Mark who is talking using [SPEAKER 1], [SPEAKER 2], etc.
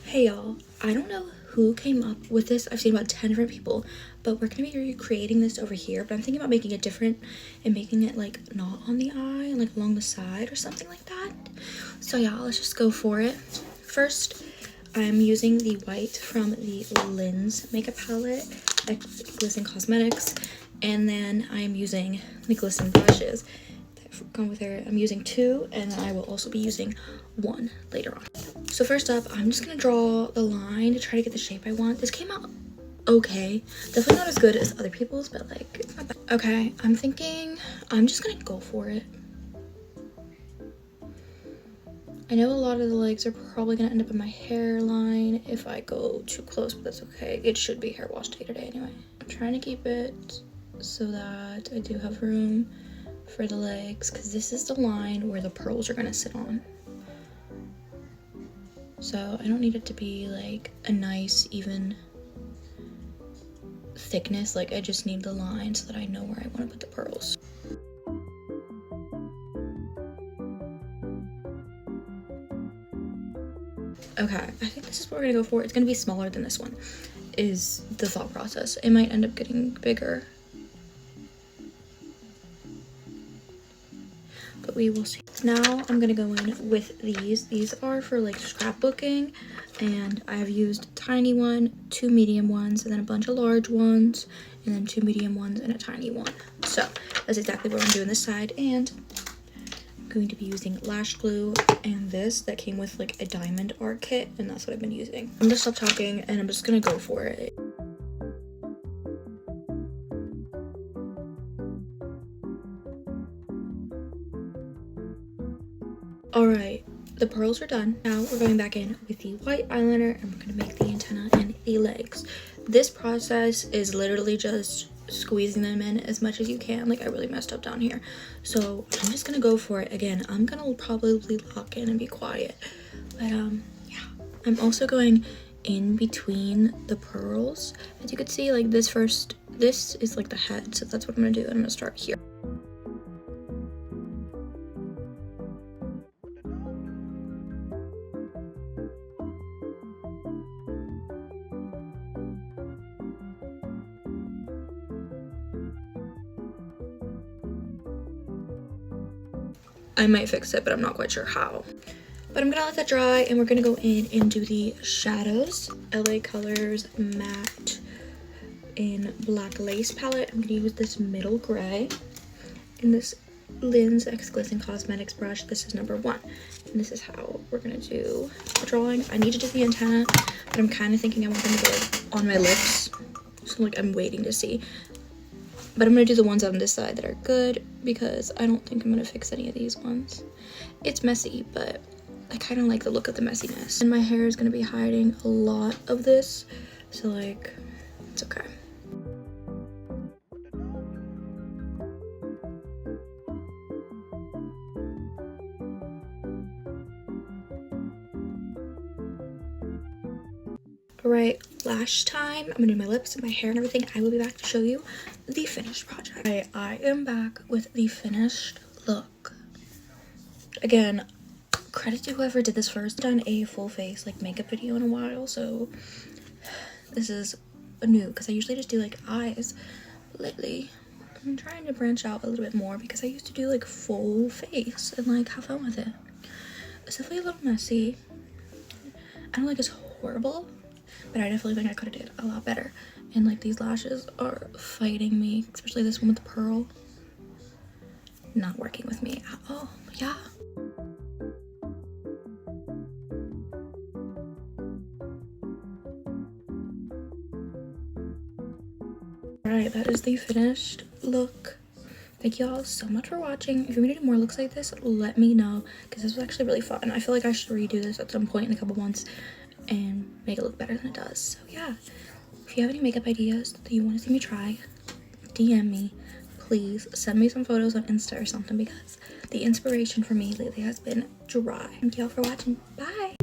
[SPEAKER 1] Hey y'all, I don't know who came up with this. I've seen about 10 different people, but we're gonna be recreating this over here, but I'm thinking about making it different and making it like not on the eye and like along the side or something like that. So yeah, let's just go for it. First, I'm using the white from the Lens makeup palette at Glisten Cosmetics, and then I'm using the Glisten brushes that come with her. I'm using 2, and then I will also be using 1 later on. So first up, I'm just gonna draw the line to try to get the shape I want. This came out okay. Definitely not as good as other people's, but like, it's not bad. Okay, I'm thinking I'm just gonna go for it. I know a lot of the legs are probably gonna end up in my hairline if I go too close, but that's okay. It should be hair wash day today anyway. I'm trying to keep it so that I do have room for the legs, because this is the line where the pearls are gonna sit on. So I don't need it to be like a nice even thickness, like I just need the line so that I know where I want to put the pearls. Okay, I think this is what we're gonna go for. It's gonna be smaller than this one, is the thought process. It might end up getting bigger, but we will see. Now I'm gonna go in with these. These are for like scrapbooking, and I have used a tiny one, 2 medium ones, and then a bunch of large ones, and then 2 medium ones and a tiny one. So that's exactly what I'm doing this side, and I'm going to be using lash glue and this that came with like a diamond art kit, and that's what I've been using. I'm gonna stop talking and I'm just gonna go for it. Alright, the pearls are done. Now we're going back in with the white eyeliner, and we're going to make the antenna and the legs. This process is literally just squeezing them in as much as you can. Like, I really messed up down here. So I'm just going to go for it. Again, I'm going to probably lock in and be quiet. But yeah. I'm also going in between the pearls. As you can see, like this is like the head. So that's what I'm going to do. I'm going to start here. I might fix it, but I'm not quite sure how. But I'm gonna let that dry, and we're gonna go in and do the shadows. LA Colors Matte in Black Lace palette. I'm gonna use this middle gray in this Lens X Glisten Cosmetics brush. This is number 1. And this is how we're gonna do the drawing. I need to do the antenna, but I'm kind of thinking I want them to go like on my lips. So like I'm waiting to see. But I'm gonna do the ones on this side that are good, because I don't think I'm gonna fix any of these ones. It's messy, but I kind of like the look of the messiness. And my hair is gonna be hiding a lot of this, so like, it's okay. Alright, lash time. I'm gonna do my lips and my hair and everything. I will be back to show you the finished project. Alright, I am back with the finished look. Again, credit to whoever did this first. I've done a full face like makeup video in a while, so this is new because I usually just do like eyes. But lately, I'm trying to branch out a little bit more because I used to do like full face and like have fun with it. It's definitely a little messy. I don't think it's horrible, but I definitely think I could have did a lot better. And like these lashes are fighting me, especially this one with the pearl. Not working with me at all. But yeah. Alright, that is the finished look. Thank you all so much for watching. If you want me to do more looks like this, let me know, because this was actually really fun. I feel like I should redo this at some point in a couple months and make it look better than it does. So yeah, if you have any makeup ideas that you want to see me try, DM me. Please send me some photos on Insta or something, because the inspiration for me lately has been dry. Thank you all for watching. Bye!